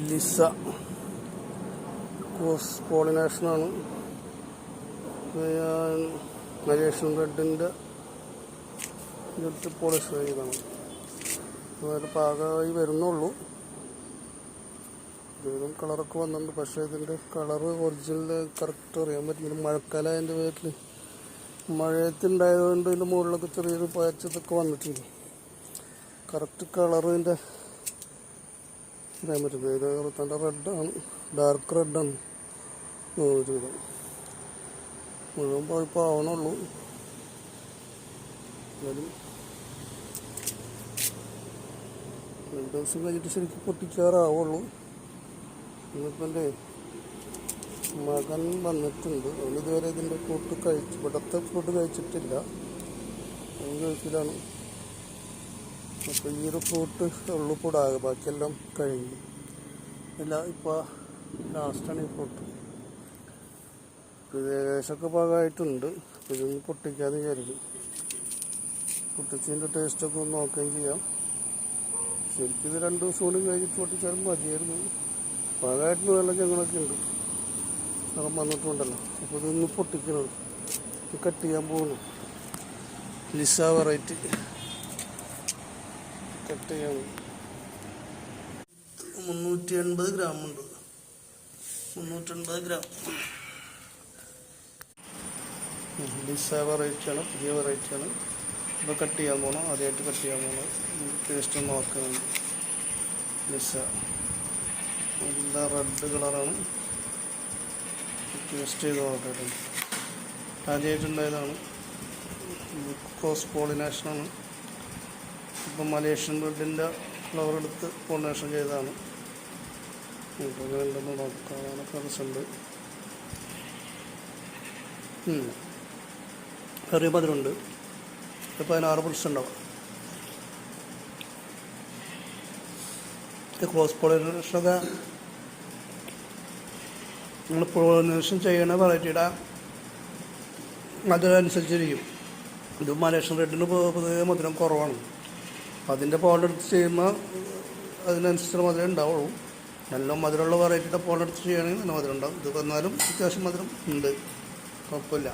Lisa cross പോളിനേഷനാണ്. Malaysian റെഡിൻ്റെ ഇതൊട്ട് പോളിഷ് ചെയ്തതാണ്. അതായത് പാകമായി വരുന്നുള്ളൂ. ഇതിലും കളറൊക്കെ വന്നിട്ടുണ്ട്. പക്ഷേ ഇതിൻ്റെ കളറ് ഒറിജിനൽ കറക്റ്റ് അറിയാൻ പറ്റുന്നില്ല. മഴക്കാലം അതിൻ്റെ പേരിൽ മഴയത്തുണ്ടായതുകൊണ്ട് ഇതിൻ്റെ മുകളിലൊക്കെ ചെറിയൊരു പയച്ചതൊക്കെ വന്നിട്ടുണ്ട്. കറക്റ്റ് കളറിൻ്റെ അറിയാൻ പറ്റുന്നത്. ഇത് നല്ല റെഡാണ്, ഡാർക്ക് റെഡാണ്. മുഴുവൻ പോയപ്പോൾ ആവണുള്ളൂ. എന്നാലും 2 ദിവസം കഴിഞ്ഞിട്ട് ശരിക്കും പൊട്ടിക്കാറാവുള്ളൂ. ഇന്നിപ്പോൾ എൻ്റെ മകൻ വന്നിട്ടുണ്ട്. അവനിതുവരെ ഇതിൻ്റെ ഫ്രൂട്ട് ഇവിടുത്തെ ഫ്രൂട്ട് കഴിച്ചിട്ടില്ല. അവൻ ഗൾഫിലാണ്. അപ്പോൾ ഈ ഒരു ഫ്രൂട്ട് ഉള്ളു കൂടാകെ, ബാക്കിയെല്ലാം കഴിഞ്ഞു. ഇപ്പോൾ ലാസ്റ്റാണ് ഈ ഫ്രൂട്ട്. ഇത് ഏകദേശമൊക്കെ പാകമായിട്ടുണ്ട്. ഇതൊന്ന് പൊട്ടിക്കാതെ വിചാരിക്കും. പൊട്ടിച്ചതിൻ്റെ ടേസ്റ്റൊക്കെ ഒന്ന് നോക്കുകയും ചെയ്യാം. ശരിക്കും ഇത് 2 ദിവസം കൂടി കഴിഞ്ഞിട്ട് പൊട്ടിച്ചാലും മതിയായിരുന്നു. പാകമായിട്ട് നല്ല ഞങ്ങളൊക്കെ ഉണ്ട്, നിറം വന്നിട്ടുണ്ടല്ലോ. അപ്പോൾ ഇതൊന്ന് പൊട്ടിക്കണം, കട്ട് ചെയ്യാൻ പോകുന്നു. ലിസ വെറൈറ്റി കട്ട് ചെയ്യാൻ 380 ഗ്രാമുണ്ട്. 380 ഗ്രാം ലിസ വെറൈറ്റിയാണ്, പുതിയ വെറൈറ്റിയാണ്. ഇപ്പോൾ കട്ട് ചെയ്യാൻ പോകണം, ആദ്യമായിട്ട് കട്ട് ചെയ്യാൻ പോകണം. ടേസ്റ്റ് നോക്കുന്നുണ്ട്. ലിസ നല്ല റെഡ് കളറാണ്. ടേസ്റ്റ് ചെയ്ത് നോക്കട്ടെ. ആദ്യമായിട്ടുണ്ടായതാണ്. ക്രോസ് പോളിനേഷനാണ്. ഇപ്പം മലേഷ്യൻ റെഡിൻ്റെ ഫ്ലവർ എടുത്ത് പോളിനേഷൻ ചെയ്തതാണ്. ഇപ്പോൾ ഉണ്ടെന്ന് നോക്കാനൊക്കെ രസമുണ്ട്. ചെറിയ മധുരമുണ്ട്. ഇപ്പോൾ 16% ഉണ്ടാവും. ക്രോസ് പോളിനേഷനൊക്കെ നമ്മൾ പോളിനേഷൻ ചെയ്യണ വെറൈറ്റിയുടെ മധുരമനുസരിച്ചിരിക്കും. ഇത് മലേഷ്യൻ റെഡിന് പൊതുവെ മധുരം കുറവാണ്. അതിൻ്റെ പോളെടുത്ത് ചെയ്യുമ്പോൾ അതിനനുസരിച്ചുള്ള മധുരം ഉണ്ടാവുള്ളൂ. നല്ല മധുരമുള്ള വെറൈറ്റിയുടെ പോളെടുത്ത് ചെയ്യുകയാണെങ്കിൽ നല്ല മധുരം ഉണ്ടാവും. ഇത് വന്നാലും അത്യാവശ്യം മധുരം ഉണ്ട്, കുഴപ്പമില്ല.